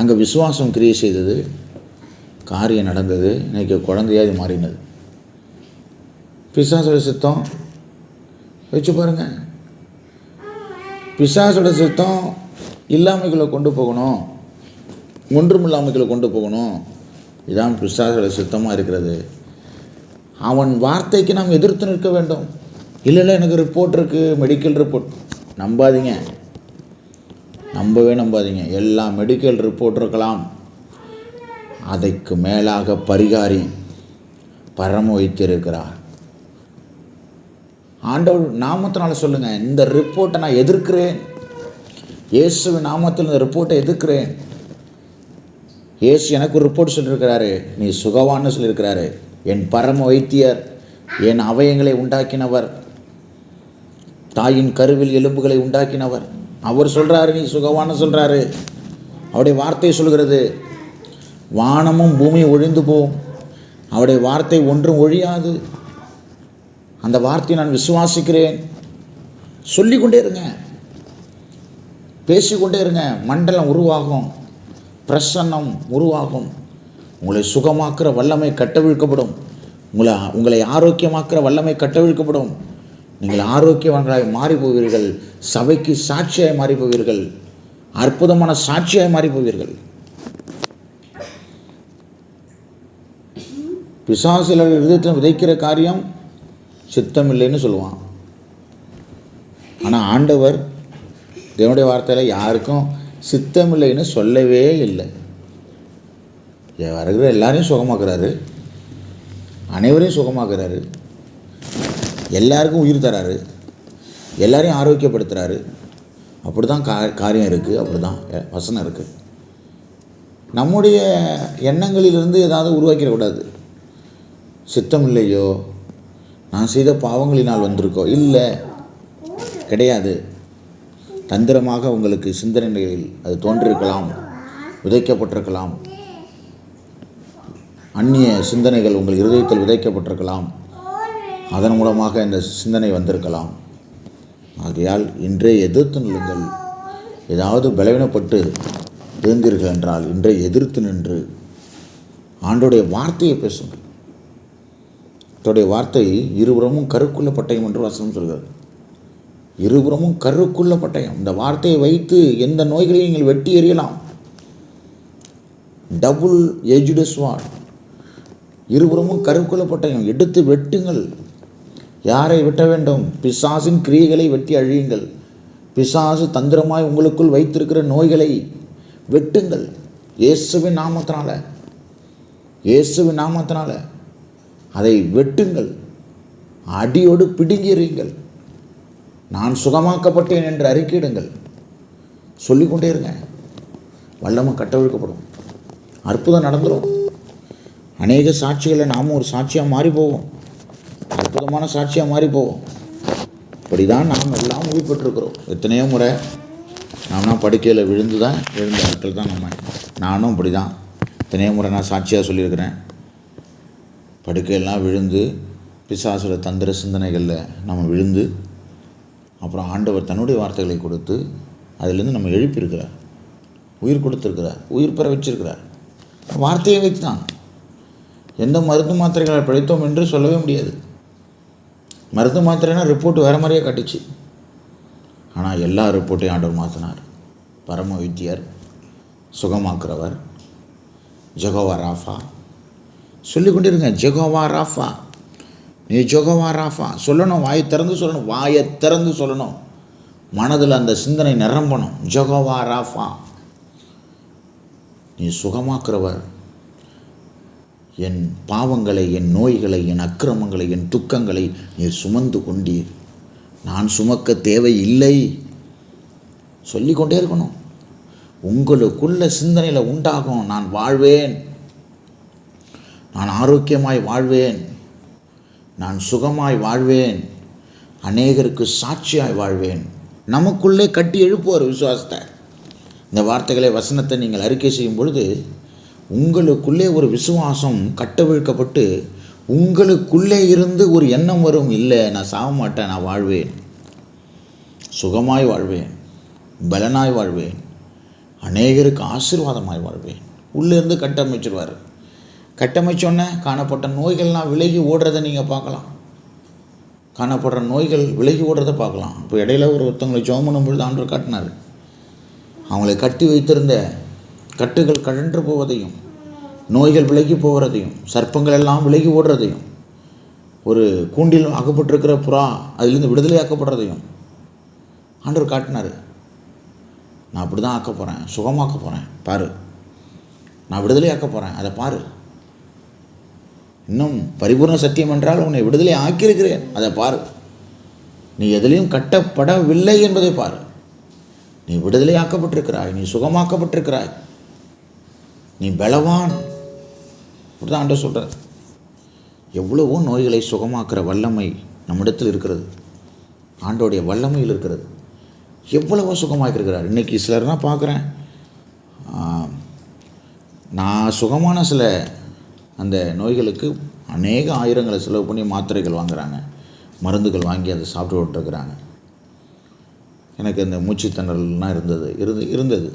அங்கே விசுவாசம் கிரியை செய்தது, காரியம் நடந்தது. இன்றைக்கி குழந்தையாக மாறினது. பிசாசோட சித்தம் வச்சு பாருங்கள். பிசாசோட சித்தம் இல்லாமைக்குள்ளே கொண்டு போகணும், ஒன்றும் இல்லாமைக்குள்ளே கொண்டு போகணும். இதான் பிசாசோட சித்தமாக இருக்கிறது. அவன் வார்த்தைக்கு நாம் எதிர்த்து நிற்க வேண்டும். இல்லை எனக்கு ரிப்போர்ட் இருக்குது, மெடிக்கல் ரிப்போர்ட். நம்பாதீங்க, நம்பவே நம்பாதீங்க. எல்லா மெடிக்கல் ரிப்போர்ட் இருக்கலாம், அதற்கு மேலாக பரிகாரி பரம வைத்திருக்கிறார். ஆண்டவர் நாமத்தினால சொல்லுங்கள், இந்த ரிப்போர்ட்டை நான் எதிர்க்கிறேன். இயேசுவின் நாமத்தில் இந்த ரிப்போர்ட்டை எதிர்க்கிறேன். இயேசு எனக்கு ஒரு ரிப்போர்ட் சொல்லியிருக்கிறாரு, நீ சுகவான்னு சொல்லியிருக்கிறாரு. என் பரம வைத்தியர், என் அவயங்களை உண்டாக்கினவர், தாயின் கருவில் எலும்புகளை உண்டாக்கினவர், அவர் சொல்கிறாரு நீ சுகவான்னு சொல்கிறாரு. அவருடைய வார்த்தை சொல்கிறது, வானமும் பூமியும் ஒழிந்து போகும், அவருடைய வார்த்தை ஒன்றும் ஒழியாது. அந்த வார்த்தையை நான் விசுவாசிக்கிறேன். சொல்லிக்கொண்டே இருங்க, பேசிக்கொண்டே இருங்க. மண்டலம் உருவாகும், பிரசன்னம் உருவாகும். உங்களை சுகமாக்குற வல்லமை கட்டவிழ்க்கப்படும். உங்களை ஆரோக்கியமாக்குற வல்லமை கட்டவிழ்க்கப்படும். நீங்கள் ஆரோக்கியவான்களாய் மாறி போவீர்கள். சபைக்கு சாட்சியாய் மாறி போவீர்கள். அற்புதமான சாட்சியாய் மாறி போவீர்கள். பிசாசில் இருதயத்தில் விதைக்கிற காரியம் சித்தம் இல்லைன்னு சொல்லுவான். ஆனால் ஆண்டவர் தேவனுடைய வார்த்தையில் யாருக்கும் சித்தம் இல்லைன்னு சொல்லவே இல்லை. வருகிற எல்லாரையும் சுகமாக்குறாரு, அனைவரையும் சுகமாக்குறாரு, எல்லாருக்கும் உயிர் தராரு, எல்லாரையும் ஆரோக்கியப்படுத்துகிறாரு. அப்படி தான் காரியம் இருக்குது, அப்படி தான் வசனம் இருக்குது. நம்முடைய எண்ணங்களிலிருந்து ஏதாவது உருவாக்கிடக்கூடாது. சித்தம் இல்லையோ, நான் செய்த பாவங்களினால் வந்திருக்கோ, இல்லை, கிடையாது. தந்திரமாக உங்களுக்கு சிந்தனைகளில் அது தோன்றிருக்கலாம், விதைக்கப்பட்டிருக்கலாம். அந்நிய சிந்தனைகள் உங்கள் இருதயத்தில் விதைக்கப்பட்டிருக்கலாம். அதன் மூலமாக இந்த சிந்தனை வந்திருக்கலாம். ஆகையால் இன்றே எதிர்த்து நில்லுங்கள். ஏதாவது பலவீனப்பட்டு இருந்தீர்கள் என்றால் இன்றே எதிர்த்து நின்று ஆண்டோடைய வார்த்தையை பேசுங்கள். அவருடைய வார்த்தை இருபுறமும் கருக்குள்ள பட்டயம் என்று வசனம் சொல்கிறது. இருபுறமும் கருக்குள்ள பட்டயம். இந்த வார்த்தையை வைத்து எந்த நோய்களையும் நீங்கள் வெட்டி எறியலாம். Double edged sword. இருபுறமும் கருக்குள்ள பட்டயம் எடுத்து வெட்டுங்கள். யாரை வெட்ட வேண்டும்? பிசாசின் கிரியைகளை வெட்டி அழியுங்கள். பிசாசு தந்திரமாய் உங்களுக்குள் வைத்திருக்கிற நோய்களை வெட்டுங்கள். இயேசுவின் நாமத்தினால, இயேசுவின் நாமத்தினால அதை வெட்டுங்கள். அடியோடு பிடுங்கிடுங்கள். நான் சுகமாக்கப்பட்டேன் என்று அறிக்கையிடுங்கள். சொல்லிக்கொண்டே இருங்க. வல்லமை கட்டவிழ்க்கப்படும். அற்புதம் நடந்துடும். அநேக சாட்சிகளை நாமும் ஒரு சாட்சியாக மாறி போவோம். அற்புதமான சாட்சியாக மாறி போவோம். இப்படி தான் நாம் எல்லாம் உயிர் பெற்றிருக்கிறோம். எத்தனையோ முறை நாம்னா படுக்கையில் விழுந்து தான் எழுந்த ஆட்கள் தான் நம்ம. நானும் இப்படி தான் எத்தனையோ முறை நான் சாட்சியாக சொல்லியிருக்கிறேன். படுக்கையெல்லாம் விழுந்து பிசாசுல தந்திர சிந்தனைகளில் நம்ம விழுந்து, அப்புறம் ஆண்டவர் தன்னுடைய வார்த்தைகளை கொடுத்து அதிலிருந்து நம்ம எழுப்பியிருக்கிறார், உயிர் கொடுத்துருக்கிறார், உயிர் பெற வச்சிருக்கிறார். வார்த்தையை வைத்து தான். எந்த மருந்து மாத்திரைகளை பிழைத்தோம் என்று சொல்லவே முடியாது. மருந்து மாத்திரைனா ரிப்போர்ட் வேறு மாதிரியே காட்டுச்சு. ஆனால் எல்லா ரிப்போர்ட்டையும் ஆண்டவர் மாற்றினார். பரம வைத்தியர், சுகமாக்குறவர், ஜெகோவா ராஃபா. சொல்லிக்கொண்டிருங்க, ஜெகோவா ராஃபா, நீ ஜெகோவா ராஃபா சொல்லணும். வாயை திறந்து சொல்லணும், வாயை திறந்து சொல்லணும். மனதில் அந்த சிந்தனை நிரம்பணும். ஜெகோவா ராஃபா, நீ சுகமாக்குறவர். என் பாவங்களை, என் நோய்களை, என் அக்கிரமங்களை, என் துக்கங்களை நீர் சுமந்து கொண்டீர். நான் சுமக்க தேவை இல்லை. சொல்லிக்கொண்டே இருக்கணும். உங்களுக்குள்ள சிந்தனையில் உண்டாகும். நான் வாழ்வேன், நான் ஆரோக்கியமாய் வாழ்வேன், நான் சுகமாய் வாழ்வேன், அநேகருக்கு சாட்சியாய் வாழ்வேன். நமக்குள்ளே கட்டி எழுப்புவார் விசுவாசத்தை. இந்த வார்த்தைகளை, வசனத்தை நீங்கள் அறிக்கை செய்யும் பொழுது உங்களுக்குள்ளே ஒரு விசுவாசம் கட்டவிழ்க்கப்பட்டு உங்களுக்குள்ளே இருந்து ஒரு எண்ணம் வரும். இல்லை, நான் சாக மாட்டேன், நான் வாழ்வேன், சுகமாய் வாழ்வேன், பலனாய் வாழ்வேன், அநேகருக்கு ஆசீர்வாதமாய் வாழ்வேன். உள்ளேருந்து கட்டமைச்சிருவார். கட்டமைச்சோன்னே காணப்பட்ட நோய்கள்லாம் விலகி ஓடுறதை நீங்கள் பார்க்கலாம். காணப்படுற நோய்கள் விலகி ஓடுறதை பார்க்கலாம். இப்போ இடையில ஒருத்தவங்களை ஜெபம் பண்ணும் பொழுது ஆண்டவர் காட்டினார். அவங்களை கட்டி வைத்திருந்த கட்டுகள் கழன்று போவதையும், நோய்கள் விலகி போகிறதையும், சர்ப்பங்கள் எல்லாம் விலகி ஓடுறதையும், ஒரு கூண்டில் அகப்பட்டிருக்கிற புறா அதிலிருந்து விடுதலையாக்கப்படுறதையும் ஆண்டவர் காட்டினார். நான் அப்படி தான் ஆக்க போகிறேன், சுகமாக்க போகிறேன், பாரு, நான் விடுதலையாக்க போகிறேன், அதை பாரு. இன்னும் பரிபூர்ண சத்தியம் என்றால் உன்னை விடுதலை ஆக்கியிருக்கிறேன், அதை பாரு. நீ எதிலையும் கட்டப்படவில்லை என்பதை பாரு. நீ விடுதலை ஆக்கப்பட்டிருக்கிறாய், நீ சுகமாக்கப்பட்டிருக்கிறாய், நீ பலவான். அப்படிதான் ஆண்டவர் சொல்கிறார். எவ்வளவோ நோய்களை சுகமாக்குற வல்லமை நம்மிடத்தில் இருக்கிறது. ஆண்டோடைய வல்லமையில் இருக்கிறது. எவ்வளவோ சுகமாக்கிருக்கிறார். இன்றைக்கி சிலர்லாம் பார்க்குறேன், நான் சுகமான சில அந்த நோய்களுக்கு அநேக ஆயிரங்களை செலவு பண்ணி மாத்திரைகள் வாங்குகிறாங்க, மருந்துகள் வாங்கி அதை சாப்பிட்டு விட்டுருக்குறாங்க. எனக்கு இந்த மூச்சு திணறல்லாம் இருந்தது.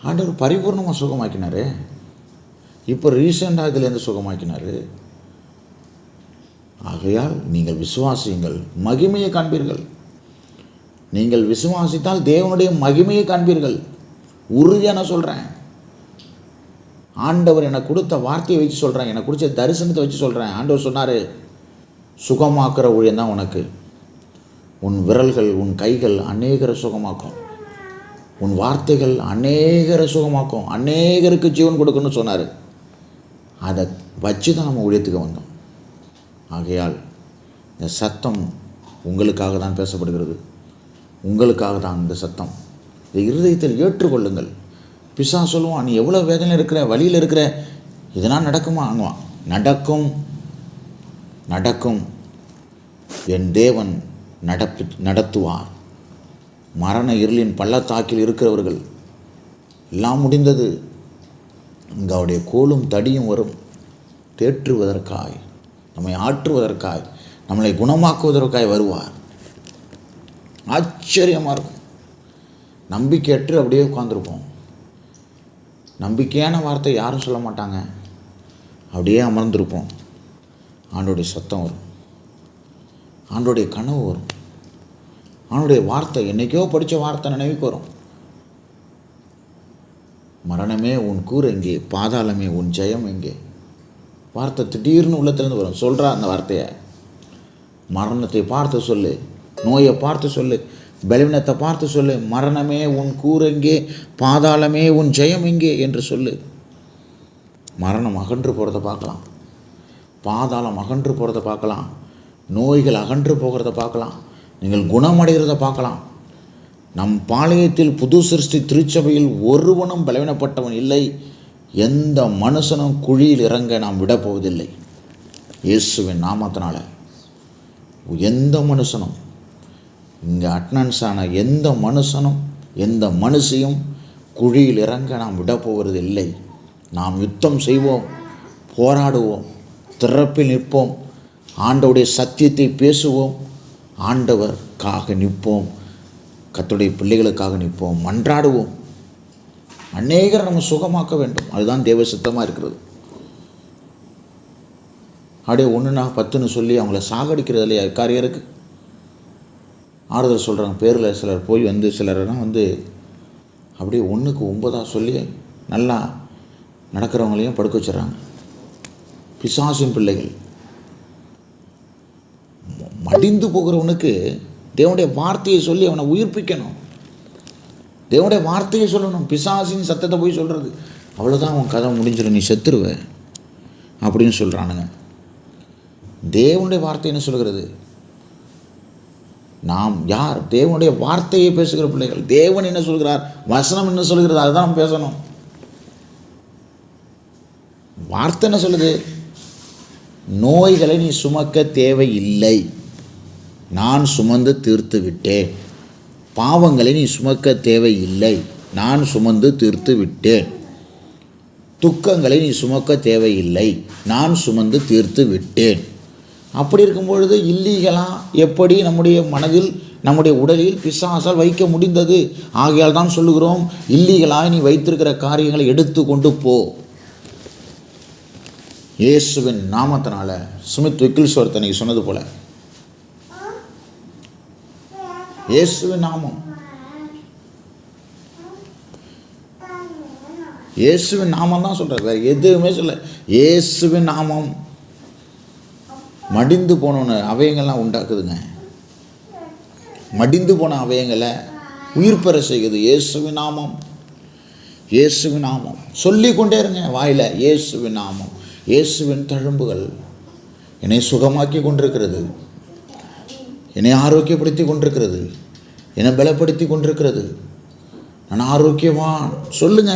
ஆண்டவர் பரிபூர்ணமாக சுகமாக்கினார். இப்போ ரீசெண்டாக இதுலேருந்து சுகமாக்கினார். ஆகையால் நீங்கள் விசுவாசியுங்கள், மகிமையை காண்பீர்கள். நீங்கள் விசுவாசித்தால் தேவனுடைய மகிமையை காண்பீர்கள். உறுதியாக நான் சொல்கிறேன். ஆண்டவர் எனக்கு கொடுத்த வார்த்தையை வச்சு சொல்கிறேன், எனக்கு கொடுத்த தரிசனத்தை வச்சு சொல்கிறேன். ஆண்டவர் சொன்னார், சுகமாக்குற ஊழியம் தான் உனக்கு. உன் விரல்கள், உன் கைகள் அநேகரை சுகமாக்கும், உன் வார்த்தைகள் அநேகரை சுகமாக்கும், அநேகருக்கு ஜீவன் கொடுக்கணும்னு சொன்னார். அதை வச்சு தான் நம்ம ஊழியத்துக்கு வந்தோம். ஆகையால் இந்த சத்தம் உங்களுக்காக தான் பேசப்படுகிறது. உங்களுக்காக தான் இந்த சத்தம். இந்த இருதயத்தில் ஏற்றுக்கொள்ளுங்கள். பிசாசு சொல்லுவான், நீ எவ்வளோ வேதனையில் இருக்கிற, வழியில் இருக்கிற, இதெல்லாம் நடக்குமா? அங்குவான். நடக்கும். என் தேவன் நடத்துவார். மரண இருளின் பள்ளத்தாக்கில் இருக்கிறவர்கள் எல்லாம் முடிந்தது. இங்கே அவருடைய கோலும் தடியும் வரும், தேற்றுவதற்காய், நம்மை ஆற்றுவதற்காய், நம்மளை குணமாக்குவதற்காய் வருவார். ஆச்சரியமாக இருக்கும். நம்பிக்கையற்று அப்படியே உட்காந்துருப்போம். நம்பிக்கையான வார்த்தை யாரும் சொல்ல மாட்டாங்க. அப்படியே அமர்ந்திருப்போம். ஆண்டோடைய சத்தம் வரும், ஆண்டோடைய கனவு வரும், ஆண்டோடைய வார்த்தை, என்றைக்கோ படித்த வார்த்தை நினைவுக்கு வரும். மரணமே உன் கூர் எங்கே, பாதாளமே உன் ஜெயம் எங்கே. வார்த்தை திடீர்னு உள்ளத்திலேருந்து வரும். சொல்கிறா அந்த வார்த்தையை. மரணத்தை பார்த்து சொல்லு, நோயை பார்த்து சொல்லு, பலவீனத்தை பார்த்து சொல்லு. மரணமே உன் கூர் எங்கே, பாதாளமே உன் ஜெயம் எங்கே என்று சொல்லு. மரணம் அகன்று போகிறத பார்க்கலாம், பாதாளம் அகன்று போகிறத பார்க்கலாம், நோய்கள் அகன்று போகிறத பார்க்கலாம், நீங்கள் குணமடைகிறத பார்க்கலாம். நம் பாளையத்தில் புது சிருஷ்டி திருச்சபையில் ஒருவனும் பலவீனப்பட்டவன் இல்லை. எந்த மனுஷனும் குழியில் இறங்க நாம் விடப்போவதில்லை. இயேசுவின் நாமத்தினால எந்த மனுஷனும், இங்கே அட்டனன்ஸ் ஆன எந்த மனுஷனும், எந்த மனுஷையும் குழியில் இறங்க நாம் விடப்போவது இல்லை. நாம் யுத்தம் செய்வோம், போராடுவோம், திறப்பில் நிற்போம், ஆண்டவருடைய சத்தியத்தை பேசுவோம், ஆண்டவருக்காக நிற்போம், கர்த்தருடைய பிள்ளைகளுக்காக நிற்போம், மன்றாடுவோம். அநேகரை நம்ம சுகமாக்க வேண்டும். அதுதான் தேவ சித்தமாக இருக்கிறது. அப்படியே 1 10 சொல்லி அவங்கள சாகடிக்கிறது இல்லையா காரியருக்கு ஆறுதல் சொல்கிறாங்க. பேரில் சிலர் போய் சிலரெல்லாம் அப்படியே 1க்கு 9 சொல்லி நல்லா நடக்கிறவங்களையும் படுக்க வச்சிடறாங்க. பிசாசின் பிள்ளைகள். மடிந்து போகிறவனுக்கு தேவனுடைய வார்த்தையை சொல்லி அவனை உயிர்ப்பிக்கணும். தேவனுடைய வார்த்தையை சொல்லணும். பிசாசின் சத்தத்தை போய் சொல்கிறது, அவ்வளோதான் அவன் கதை முடிஞ்சிடும், நீ செத்துருவ அப்படின்னு சொல்கிறானுங்க. தேவனுடைய வார்த்தை என்ன சொல்கிறது? நாம் யார்? தேவனுடைய வார்த்தையை பேசுகிற பிள்ளைகள். தேவன் என்ன சொல்கிறார், வசனம் என்ன சொல்கிறது, அதுதான் நம்ம பேசணும். வார்த்தை என்ன சொல்லுது? நோய்களை நீ சுமக்க தேவையில்லை, நான் சுமந்து தீர்த்து விட்டேன். பாவங்களை நீ சுமக்க தேவையில்லை, நான் சுமந்து தீர்த்து விட்டேன். துக்கங்களை நீ சுமக்க தேவையில்லை, நான் சுமந்து தீர்த்து விட்டேன். அப்படி இருக்கும் பொழுது இல்லீகலாக எப்படி நம்முடைய மனதில் நம்முடைய உடலில் பிசாசால் வைக்க முடிந்தது? ஆகையால் தான் சொல்லுகிறோம், இல்லீகலாக நீ வைத்திருக்கிற காரியங்களை எடுத்து கொண்டு போ. இயேசுவின் நாமத்தினால. ஸ்மித் விக்கில்ஸ்வர்த் நீ சொன்னது போல, இயேசுவின் நாமம், இயேசுவின் நாமம் தான் சொல்கிறார், வேறு எதுவுமே சொல்ல. இயேசுவின் நாமம் மடிந்து போன அவயங்கள்லாம் உண்டாக்குதுங்க. மடிந்து போன அவயங்களை உயிர் பெற செய்யுது இயேசுவின் நாமம். இயேசுவின் நாமம் சொல்லிக்கொண்டே இருங்க வாயில். இயேசுவின் நாமம், இயேசுவின் தழும்புகள் என்னை சுகமாக்கி கொண்டிருக்கிறது, என்னை ஆரோக்கியப்படுத்தி கொண்டிருக்கிறது, என்னை பலப்படுத்தி கொண்டிருக்கிறது. நான் ஆரோக்கியவான் சொல்லுங்க.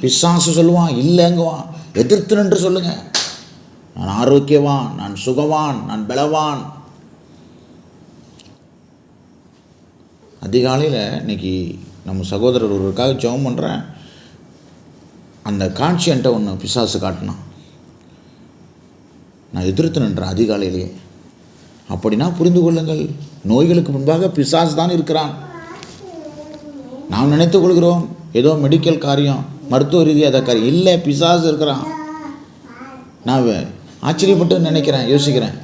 பிசாசு சொல்லுவான், இல்லைங்குவான், எதிர்த்து நின்று சொல்லுங்க. நான் ஆரோக்கியவான், நான் சுகவான், நான் பலவான். அதிகாலையில் இன்னைக்கு நம்ம சகோதரர் ஒருவருக்காக ஜெபம் பண்ணுறேன். அந்த காட்சி என்கிட்ட ஒன்று பிசாசு காட்டினான். நான் எதிர்த்து நின்றேன் அதிகாலையிலேயே. அப்படின்னா புரிந்து கொள்ளுங்கள், நோய்களுக்கு முன்பாக பிசாசு தான் இருக்கிறான். நாம் நினைத்து கொள்கிறோம் ஏதோ மெடிக்கல் காரியம், மருத்துவ ரீதியாக காரியம். இல்லை, பிசாசு இருக்கிறான். நான் ஆச்சரியப்பட்டு நினைக்கிறேன், யோசிக்கிறேன்.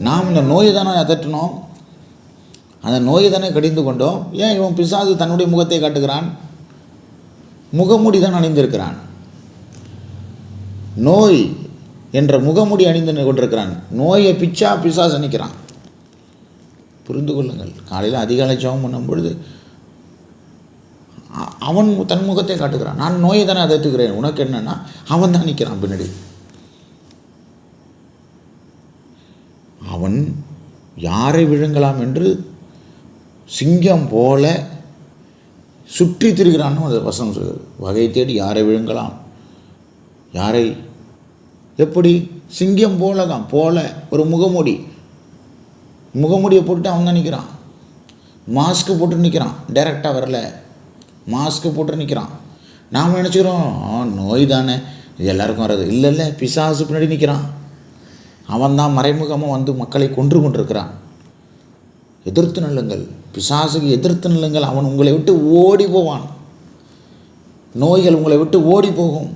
நாம் இந்த நோயை தானே அதட்டணும், அந்த நோயை தானே கடிந்து கொண்டோம். ஏன் இவன் பிசாசு தன்னுடைய முகத்தை காட்டுகிறான்? முகமூடி தான் அணிந்திருக்கிறான். நோய் என்ற முகமூடி அணிந்து கொண்டிருக்கிறான். நோயை பிச்சா பிசாசு நிற்கிறான். புரிந்து கொள்ளுங்கள். காலையில் அதிகாலை ஜெபம் பண்ணும் பொழுது அவன் தன் முகத்தை காட்டுகிறான். நான் நோயை தானே அதட்டுகிறேன், உனக்கு என்னன்னா அவன் தான் நிற்கிறான் பின்னாடி. அவன் யாரை விழுங்கலாம் என்று சிங்கம் போல சுற்றி திரிகிறான்னு அந்த வசனம் சொல்கிறது. வகை தேடி யாரை விழுங்கலாம், யாரை எப்படி? சிங்கம் போல தான், போல ஒரு முகமூடியை போட்டு அவன் தான் நிற்கிறான். மாஸ்க்கு போட்டு நிற்கிறான், டைரெக்டாக வரல, மாஸ்க்கு போட்டு நிற்கிறான். நாம் நினச்சிக்கிறோம் நோய் தானே இது எல்லாருக்கும் வர்றது. இல்லை, பிசாசு பின்னாடி நிற்கிறான். அவன் தான் மறைமுகமாக வந்து மக்களை கொன்று கொண்டிருக்கிறான். எதிர்த்து நில்லுங்கள், பிசாசுக்கு எதிர்த்து நில்லுங்கள். அவன் உங்களை விட்டு ஓடி போவான். நோய்கள் உங்களை விட்டு ஓடி போகும்,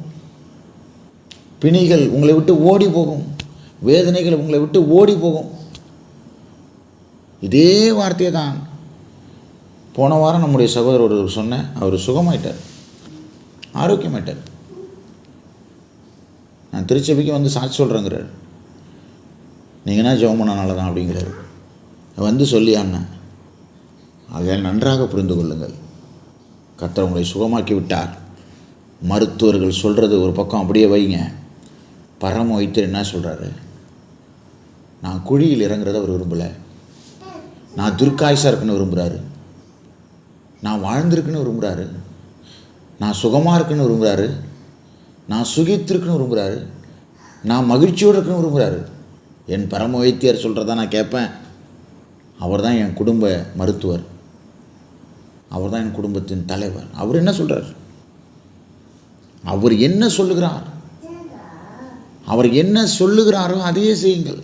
பிணிகள் உங்களை விட்டு ஓடி போகும், வேதனைகள் உங்களை விட்டு ஓடி போகும். இதே வார்த்தையை தான் போன வாரம் நம்முடைய சகோதரர் ஒருவர் சொன்னேன். அவர் சுகமாயிட்டார், ஆரோக்கியமாயிட்டார். நான் திருச்சபைக்கு வந்து சாட்சி சொல்கிறேங்கிறார். நீங்கள்னா ஜெபம் பண்ணனால தான் அப்படிங்கிறாரு. வந்து சொல்லியாண்ண. ஆகையால் நன்றாக புரிந்து கொள்ளுங்கள், கர்த்தர் உங்களை சுகமாக்கி விட்டார். மருத்துவர்கள் சொல்கிறது ஒரு பக்கம் அப்படியே வைங்க. பரம வைத்தியர் என்ன சொல்கிறாரு? நான் குழியில் இறங்குறத அவர் விரும்பலை, நான் துர்க்காயுசாக இருக்குன்னு விரும்புகிறாரு, நான் வாழ்ந்திருக்குன்னு விரும்புகிறாரு, நான் சுகமாக இருக்குன்னு விரும்புகிறாரு, நான் சுகித்திருக்குன்னு விரும்புகிறாரு, நான் மகிழ்ச்சியோடு இருக்குன்னு விரும்புகிறாரு. என் பரம வைத்தியர் சொல்கிறதா நான் கேட்பேன். அவர் தான் என் குடும்ப மருத்துவர், அவர் தான் என் குடும்பத்தின் தலைவர். அவர் என்ன சொல்கிறார்? அவர் என்ன சொல்லுகிறார்? அவர் என்ன சொல்லுகிறாரோ அதையே செய்யுங்கள்.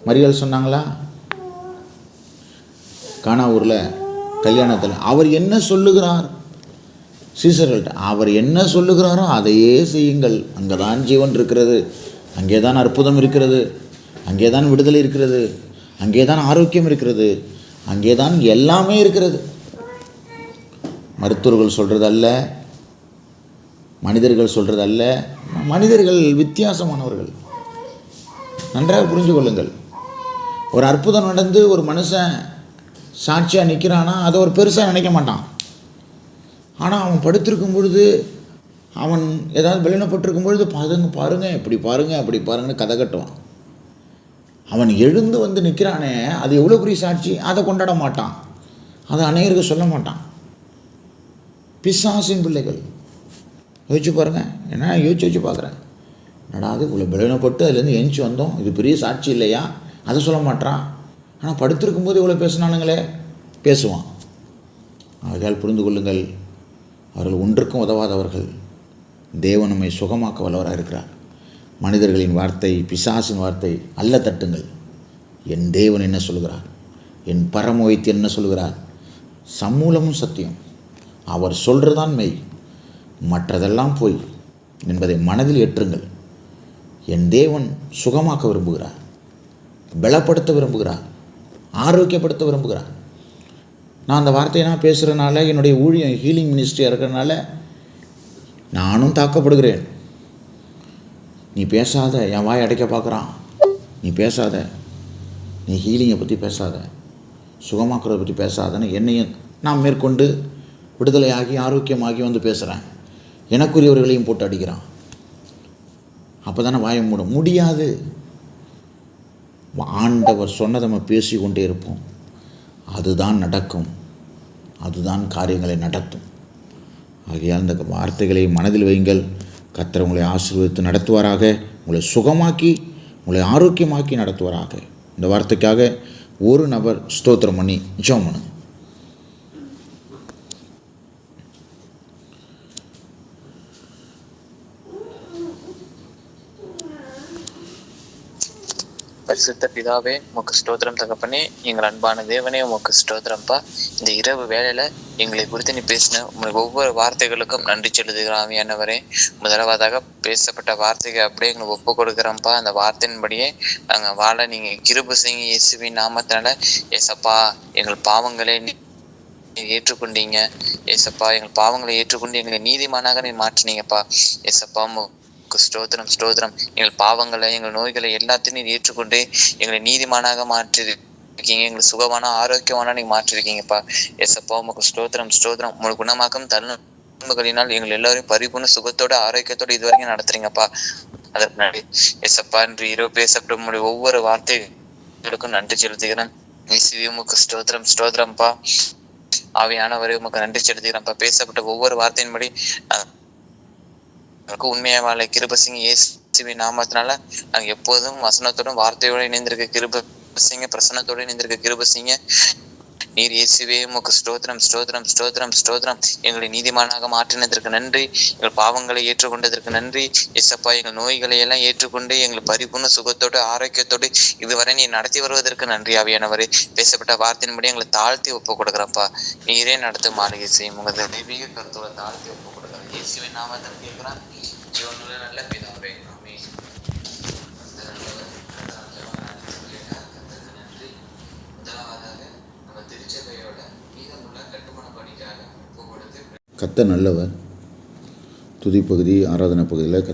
மரியாள் சொன்னாங்களா கானாவூரில் கல்யாணத்தில்? அவர் என்ன சொல்லுகிறார் சீசர்கள்ட்ட? அவர் என்ன சொல்லுகிறாரோ அதையே செய்யுங்கள். அங்கே தான் ஜீவன் இருக்கிறது, அங்கே தான் அற்புதம் இருக்கிறது, அங்கே தான் விடுதலை இருக்கிறது, அங்கே தான் ஆரோக்கியம் இருக்கிறது, அங்கே தான் எல்லாமே இருக்கிறது. மருத்துவர்கள் சொல்கிறது அல்ல, மனிதர்கள் சொல்கிறது அல்ல. மனிதர்கள் வித்தியாசமானவர்கள், நன்றாக புரிஞ்சு கொள்ளுங்கள். ஒரு அற்புதம் நடந்து ஒரு மனுஷன் சாட்சியாக நிற்கிறானா அதை ஒரு பெருசாக நினைக்க மாட்டான். ஆனால் அவன் படுத்திருக்கும் பொழுது, அவன் ஏதாவது பலவீனப்பட்டிருக்கும் பொழுது பாருங்க இப்படி பாருங்க அப்படி பாருங்கன்னு கதை கட்டுவான். அவன் எழுந்து வந்து நிற்கிறானே, அது எவ்வளோ பெரிய சாட்சி. அதை கொண்டாட மாட்டான், அதை அநேகருக்கு சொல்ல மாட்டான். பிசாசின் பிள்ளைகள் யோசிச்சு பாருங்கள். என்ன யோசிச்சு பார்க்குறேன், என்னடா அது இவ்வளோ பலவீனப்பட்டு அதுலேருந்து எஞ்சி வந்தோம், இது பெரிய சாட்சி இல்லையா? அதை சொல்ல மாட்டான். ஆனால் படுத்திருக்கும்போது இவ்வளோ பேசினானுங்களே, பேசுவான். ஆகையால் புரிந்து கொள்ளுங்கள், அவர்கள் ஒன்றுக்கும் உதவாதவர்கள். தேவன் நம்மை சுகமாக்க வல்லவராக இருக்கிறார். மனிதர்களின் வார்த்தை, பிசாசின் வார்த்தை அல்ல தட்டுங்கள். என் தேவன் என்ன சொல்கிறார், என் பரம வைத்தியன் என்ன சொல்கிறார், சம்மூலமும் சத்தியம். அவர் சொல்கிறதான் மெய், மற்றதெல்லாம் பொய் என்பதை மனதில் ஏற்றுங்கள். என் தேவன் சுகமாக்க விரும்புகிறார், பலப்படுத்த விரும்புகிறார், ஆரோக்கியப்படுத்த விரும்புகிறார். நான் அந்த வார்த்தையை நான் பேசுகிறனால, என்னுடைய ஊழியம் ஹீலிங் மினிஸ்ட்ரியாக இருக்கிறனால நானும் தாக்கப்படுகிறேன். நீ பேசாத, என் வாயை அடைக்க பார்க்குறான். நீ பேசாத, நீ ஹீலிங்கை பற்றி பேசாத, சுகமாக்குறதை பற்றி பேசாதன்னு என்னையும் நான் மேற்கொண்டு விடுதலையாகி ஆரோக்கியமாகி வந்து பேசுகிறேன். எனக்குரியவர்களையும் போட்டு அடிக்கிறான். அப்போ தானே வாயை மூட முடியாது. ஆண்டவர் சொன்னதை நம்ம பேசி கொண்டே இருப்போம். அதுதான் நடக்கும், அதுதான் காரியங்களை நடத்தும். ஆகையால் இந்த வார்த்தைகளை மனதில் வையுங்கள். கர்த்தர் உங்களை ஆசீர்வதித்து நடத்துவாராக, உங்களை சுகமாக்கி உங்களை ஆரோக்கியமாக்கி நடத்துவாராக. இந்த வார்த்தைக்காக ஒரு நபர் ஸ்தோத்திரம் பண்ணி ஜெபம் பண்ணுங்க. பரிசுத்த பிதாவே, உமக்கு ஸ்தோத்திரம் தகப்பனே. எங்கள் அன்பான தேவனே, உமக்கு ஸ்தோத்திரம்ப்பா. இந்த இரவு வேளையில எங்களை குறித்து நீ பேசின உங்களுக்கு ஒவ்வொரு வார்த்தைகளுக்கும் நன்றி செலுத்துகிறோம் ஆவியானவரே. முதலாவதாக பேசப்பட்ட வார்த்தைக்கு அப்படியே எங்களுக்கு ஒப்பு கொடுக்குறோம்ப்பா. அந்த வார்த்தையின்படியே நாங்கள் வாழ நீங்க கிருபை செய்யுங்க இயேசுவின் நாமத்தினால. ஏசப்பா, எங்கள் பாவங்களை ஏற்றுக்கொண்டீங்க ஏசப்பா. எங்கள் பாவங்களை ஏற்றுக்கொண்டு எங்களை நீதிமானாக நீ மாற்றினீங்கப்பா. ஏசப்பா, ஸ்தோத்திரம் ஸ்தோத்திரம். எங்கள் பாவங்களை, எங்கள் நோய்களை எல்லாத்தையும் நீர் ஏற்றுக்கொண்டு எங்களை நீதிமானாக மாற்றிருக்கீங்க. எங்களை சுகமான ஆரோக்கியமான நீங்க மாற்றிருக்கீங்கப்பா. ஏசப்பா, உமக்கு ஸ்தோத்திரம் ஸ்தோத்திரம். உங்களுக்கு குணமாக்கும் தன்மைகளினால் எங்கள் எல்லாரையும் பரிபூர்ண சுகத்தோட ஆரோக்கியத்தோட இதுவரைக்கும் நடத்துறீங்கப்பா. அதற்கு நன்றி ஏசப்பா. இன்று இரவு பேசப்பட்ட உங்களுடைய ஒவ்வொரு வார்த்தைகளுக்கும் நன்றி செலுத்துகிறேன். உமக்கு ஸ்தோத்திரம் ஸ்தோத்திரம்ப்பா. ஆவியானவரே, உமக்கு நன்றி செலுத்துகிறேன்ப்பா. பேசப்பட்ட ஒவ்வொரு வார்த்தையின்படி உண்மையா வாழ கிருபை செய்யுங்க இயேசுவின் நாமத்தினால. நாங்க எப்போதும் வசனத்தோடும் வார்த்தையோட இணைந்திருக்க கிருபை செய்யுங்க, பிரசன்னத்தோட இணைந்திருக்க கிருபை செய்யுங்க. நீர் இயேசுவே, உமக்கு ஸ்தோத்திரம் ஸ்தோத்திரம் ஸ்தோத்திரம் ஸ்தோத்திரம். எங்களை நீதிமானாக மாற்றினதற்கு நன்றி. எங்கள் பாவங்களை ஏற்றுக்கொண்டதற்கு நன்றி. எசப்பா, எங்கள் நோய்களை எல்லாம் ஏற்றுக்கொண்டு எங்களை பரிபூர்ண சுகத்தோடு ஆரோக்கியத்தோடு இதுவரை நீ நடத்தி வருவதற்கு நன்றி ஆவியானவரே. பேசப்பட்ட வார்த்தையின்படி எங்களை தாழ்த்தி ஒப்பு கொடுக்குறப்பா. நீரே நடத்த மாளிகை செய்யும். உங்கள் தெய்வீக கருத்தோட தாழ்த்தி ஒப்பு கொடுக்குறேன் இயேசுவின் நாமத்தில் கேட்கிறேன். ஜீவனுள்ள நல்ல பிதாவே, ஆமென். கர்த்தர் நல்லவர். துதிப்பகுதி, ஆராதனை பகுதியில்